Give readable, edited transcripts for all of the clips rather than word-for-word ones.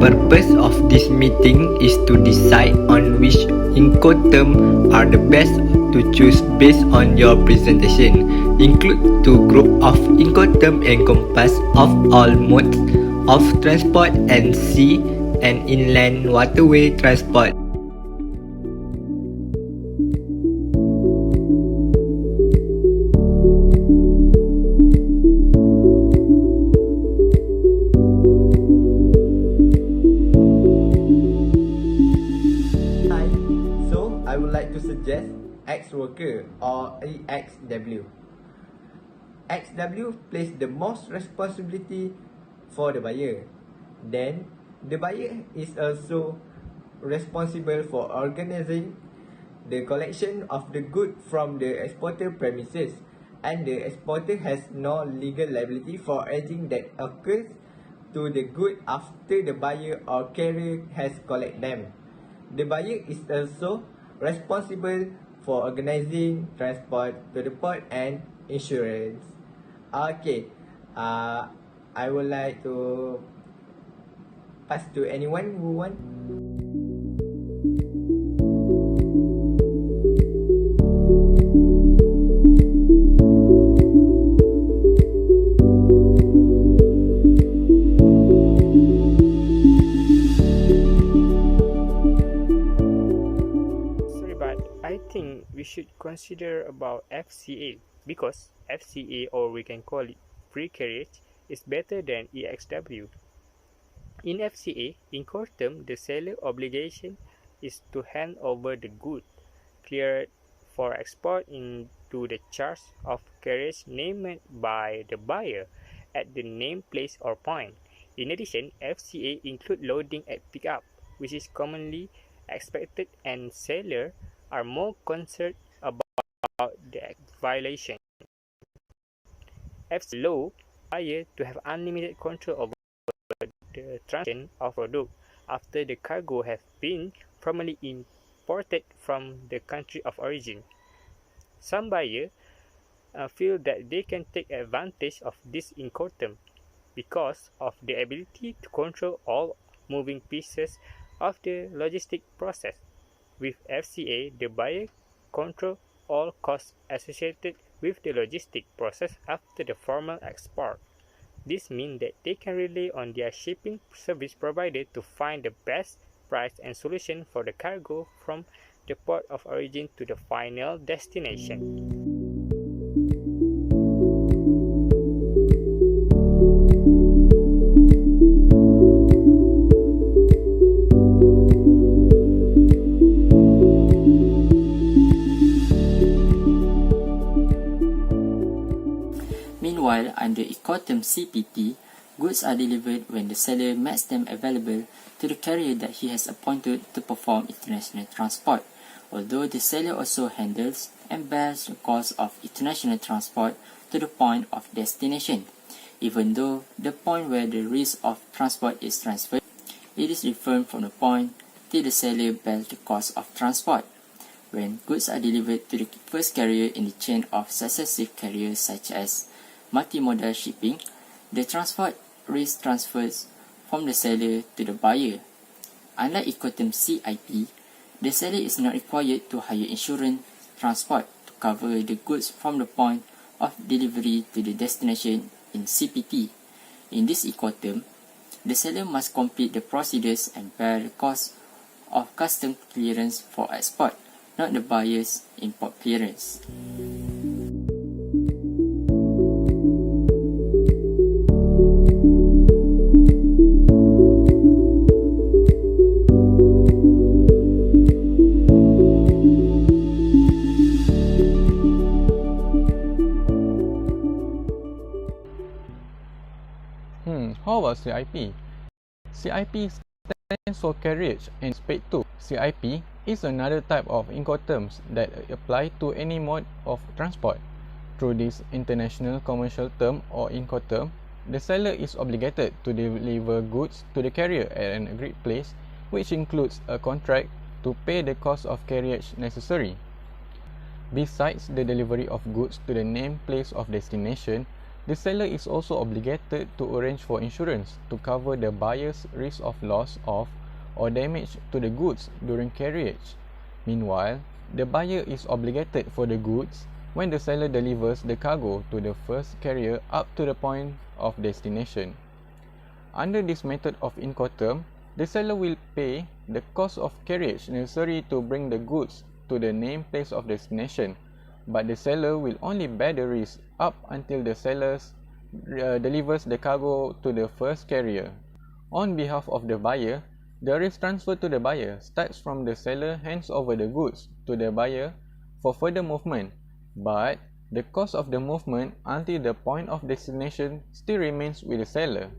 purpose of this meeting is to decide on which Incoterms are the best to choose based on your presentation. Include two groups of Incoterms encompass of all modes of transport and sea and inland waterway transport. I would like to suggest X-worker or EXW. XW places the most responsibility for the buyer. Then, the buyer is also responsible for organizing the collection of the good from the exporter premises, and the exporter has no legal liability for anything that occurs to the good after the buyer or carrier has collected them. The buyer is also responsible for organizing transport to the port and insurance. Okay, I would like to pass to anyone who want. I think we should consider about FCA, because FCA, or we can call it free carriage, is better than EXW. In FCA, in Incoterms, the seller obligation is to hand over the good cleared for export into the charge of carriage named by the buyer at the named place or point. In addition, FCA include loading at pickup, which is commonly expected, and seller are more concerned about the violation. FC allow buyer to have unlimited control over the transaction of product after the cargo have been formally imported from the country of origin. Some buyers feel that they can take advantage of this Incoterms because of the ability to control all moving pieces of the logistic process. With FCA, the buyer controls all costs associated with the logistic process after the formal export. This means that they can rely on their shipping service provider to find the best price and solution for the cargo from the port of origin to the final destination. Meanwhile, under Incoterms CPT, goods are delivered when the seller makes them available to the carrier that he has appointed to perform international transport, although the seller also handles and bears the cost of international transport to the point of destination. Even though the point where the risk of transport is transferred, it is different from the point till the seller bears the cost of transport. When goods are delivered to the first carrier in the chain of successive carriers such as multimodal shipping, the transport risk transfers from the seller to the buyer. Unlike Incoterms CIP, the seller is not required to hire insurance transport to cover the goods from the point of delivery to the destination in CPT. In this Incoterms, the seller must complete the procedures and bear the cost of custom clearance for export, not the buyer's import clearance. How about CIP? CIP stands for carriage and spade 2. CIP is another type of Incoterms that apply to any mode of transport. Through this international commercial term or Incoterm, the seller is obligated to deliver goods to the carrier at an agreed place, which includes a contract to pay the cost of carriage necessary. Besides the delivery of goods to the named place of destination, The seller is also obligated to arrange for insurance to cover the buyer's risk of loss of or damage to the goods during carriage. Meanwhile, the buyer is obligated for the goods when the seller delivers the cargo to the first carrier up to the point of destination. Under this method of Incoterms, the seller will pay the cost of carriage necessary to bring the goods to the named place of destination, but the seller will only bear the risk up until the seller delivers the cargo to the first carrier. On behalf of the buyer, the risk transfer to the buyer starts from the seller hands over the goods to the buyer for further movement, but the cost of the movement until the point of destination still remains with the seller.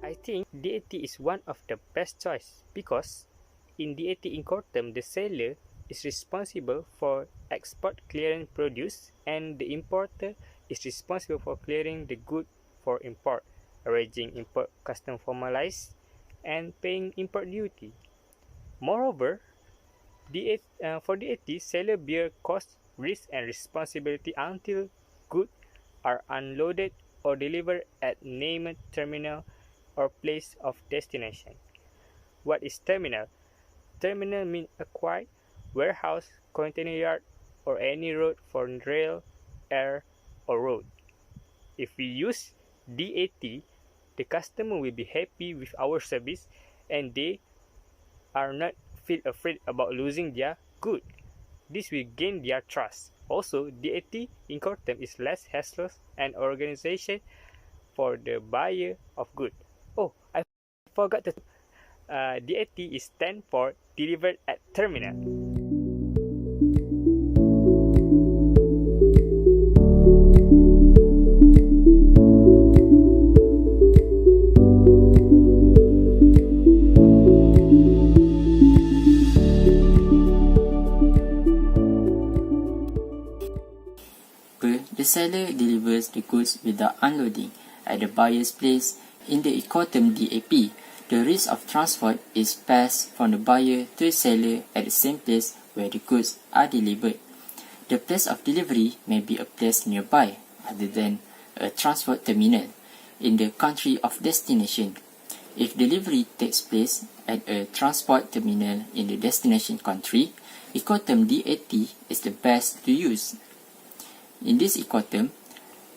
I think DAT is one of the best choice because in DAT Incoterms, the seller is responsible for export clearing produce and the importer is responsible for clearing the good for import, arranging import custom formalized, and paying import duty. Moreover, for DAT, seller bear cost, risk, and responsibility until goods are unloaded or delivered at named terminal or place of destination. What is terminal? Terminal means a quay, warehouse, container yard, or any road for rail, air, or road. If we use DAT, the customer will be happy with our service and they are not feel afraid about losing their good. This will gain their trust. Also, DAT Incoterms is less hassle and organization for the buyer of good. Oh, I forgot to DAT is stand for delivered at terminal. The seller delivers the goods without unloading at the buyer's place. In the Incoterms DAP, the risk of transport is passed from the buyer to the seller at the same place where the goods are delivered. The place of delivery may be a place nearby, other than a transport terminal, in the country of destination. If delivery takes place at a transport terminal in the destination country, Incoterms DAT is the best to use. In this Incoterms,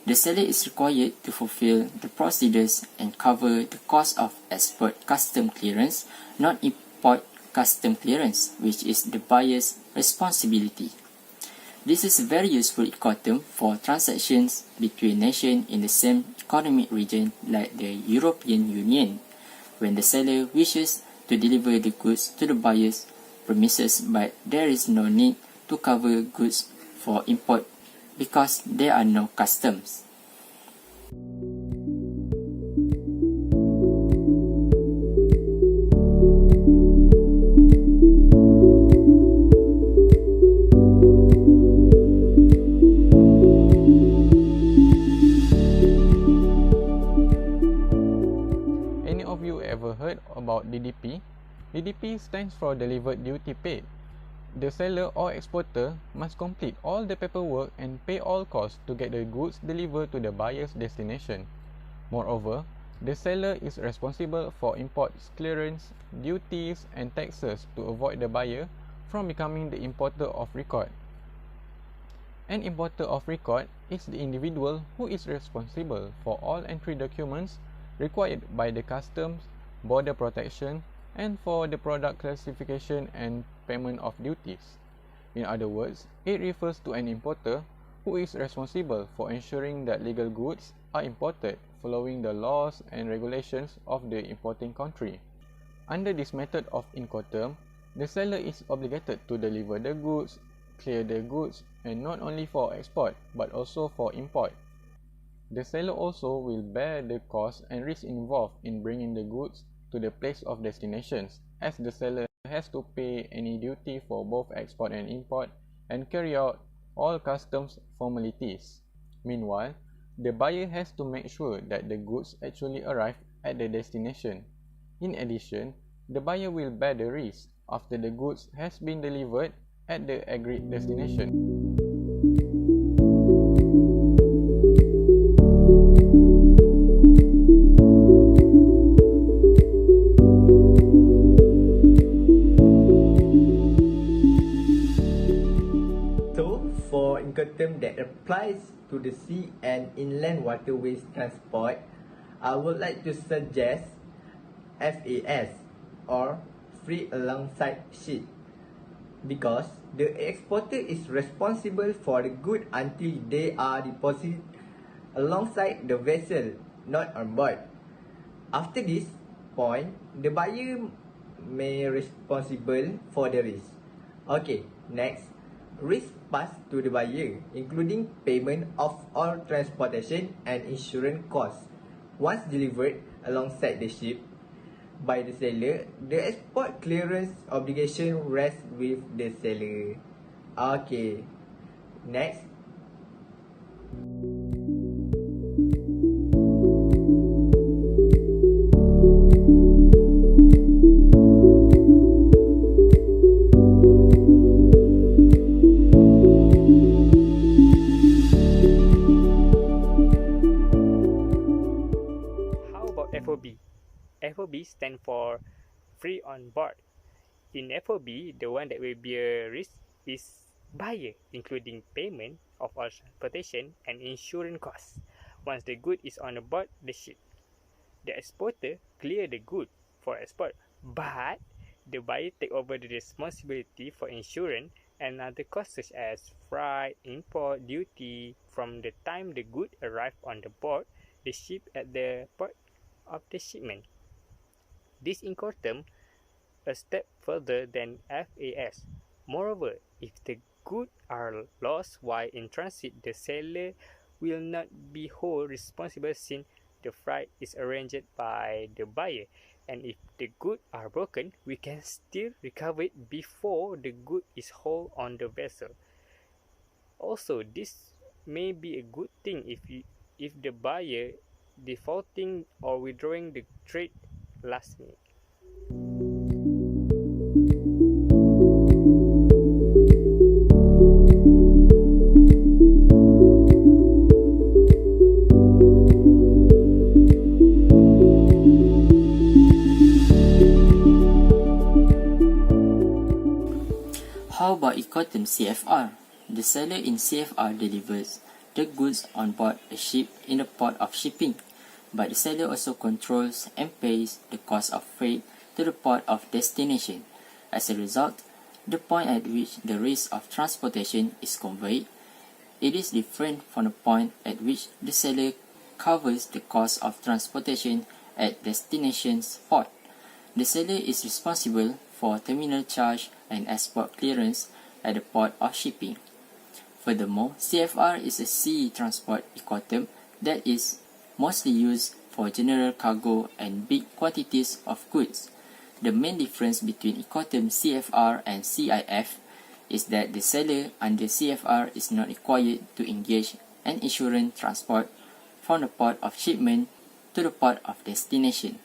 the seller is required to fulfill the procedures and cover the cost of export custom clearance, not import custom clearance, which is the buyer's responsibility. This is a very useful Incoterms for transactions between nations in the same economic region like the European Union, when the seller wishes to deliver the goods to the buyer's premises but there is no need to cover goods for import because there are no customs. Any of you ever heard about DDP? DDP stands for Delivered Duty Paid. The seller or exporter must complete all the paperwork and pay all costs to get the goods delivered to the buyer's destination. Moreover, the seller is responsible for import clearance, duties, and taxes to avoid the buyer from becoming the importer of record. An importer of record is the individual who is responsible for all entry documents required by the customs, border protection, and for the product classification and payment of duties. In other words, it refers to an importer who is responsible for ensuring that legal goods are imported following the laws and regulations of the importing country. Under this method of Incoterms, the seller is obligated to deliver the goods, clear the goods, and not only for export but also for import. The seller also will bear the cost and risk involved in bringing the goods to the place of destinations, as the seller has to pay any duty for both export and import and carry out all customs formalities. Meanwhile, the buyer has to make sure that the goods actually arrive at the destination. In addition, the buyer will bear the risk after the goods has been delivered at the agreed destination. So, for Incoterm that applies to the sea and inland waterways transport, I would like to suggest FAS or free alongside ship, because the exporter is responsible for the good until they are deposited alongside the vessel, not on board. After this point, the buyer may responsible for the risk. Okay, next, risk passed to the buyer, including payment of all transportation and insurance costs. Once delivered alongside the ship by the seller, the export clearance obligation rests with the seller. Okay, next. How about FOB? FOB stands for free on board. In FOB, the one that will bear risk is buyer, including payment of all transportation and insurance costs. Once the good is on board the ship, the exporter clear the good for export, but the buyer take over the responsibility for insurance and other costs such as freight, import, duty from the time the good arrive on the board the ship at the port of the shipment. This Incoterm a step further than FAS. Moreover, if the goods are lost while in transit, the seller will not be wholly responsible since the freight is arranged by the buyer, and if the goods are broken, we can still recover it before the good is whole on the vessel. Also, this may be a good thing if the buyer defaulting or withdrawing the trade last minute. How about Incoterm CFR? The seller in CFR delivers the goods on board a ship in the port of shipping, but the seller also controls and pays the cost of freight to the port of destination. As a result, the point at which the risk of transportation is conveyed, it is different from the point at which the seller covers the cost of transportation at destination's port. The seller is responsible for terminal charge and export clearance at the port of shipping. Furthermore, CFR is a sea transport Incoterm that is mostly used for general cargo and big quantities of goods. The main difference between Incoterm CFR and CIF is that the seller under CFR is not required to engage an insurance transport from the port of shipment to the port of destination.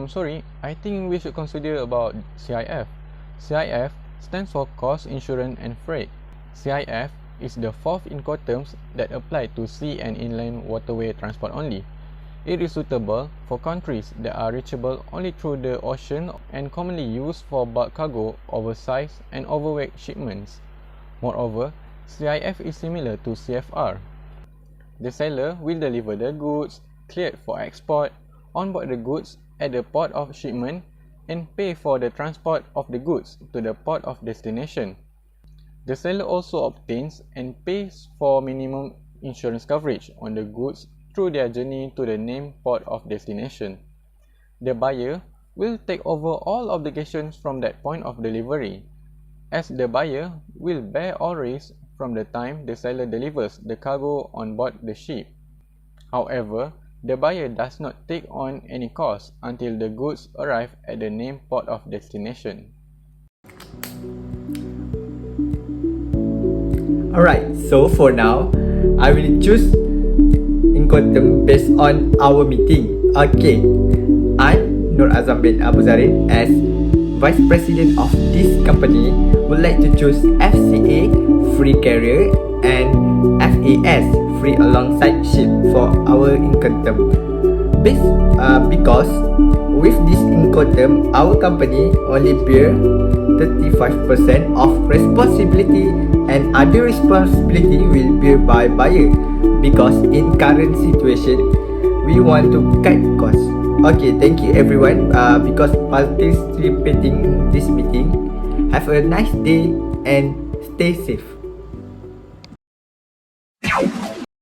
Sorry, I think we should consider about CIF. CIF stands for Cost, Insurance and Freight. CIF is the fourth Incoterms that apply to sea and inland waterway transport only. It is suitable for countries that are reachable only through the ocean and commonly used for bulk cargo, oversized and overweight shipments. Moreover, CIF is similar to CFR. The seller will deliver the goods cleared for export, onboard the goods at the port of shipment, and pay for the transport of the goods to the port of destination. The seller also obtains and pays for minimum insurance coverage on the goods through their journey to the named port of destination. The buyer will take over all obligations from that point of delivery, as the buyer will bear all risks from the time the seller delivers the cargo on board the ship. However, the buyer does not take on any cost until the goods arrive at the named port of destination. Alright, so for now, I will choose Incoterms based on our meeting. Okay, I'm Nur Azam bin Abu Zarin as Vice President of this company would like to choose FCA, free carrier, and A.W.A.S, free alongside ship for our Incoterms. Because with this Incoterms, our company only bear 35% of responsibility and other responsibility will bear by buyer, because in current situation we want to cut costs. Okay, thank you everyone because participating this meeting. Have a nice day and stay safe.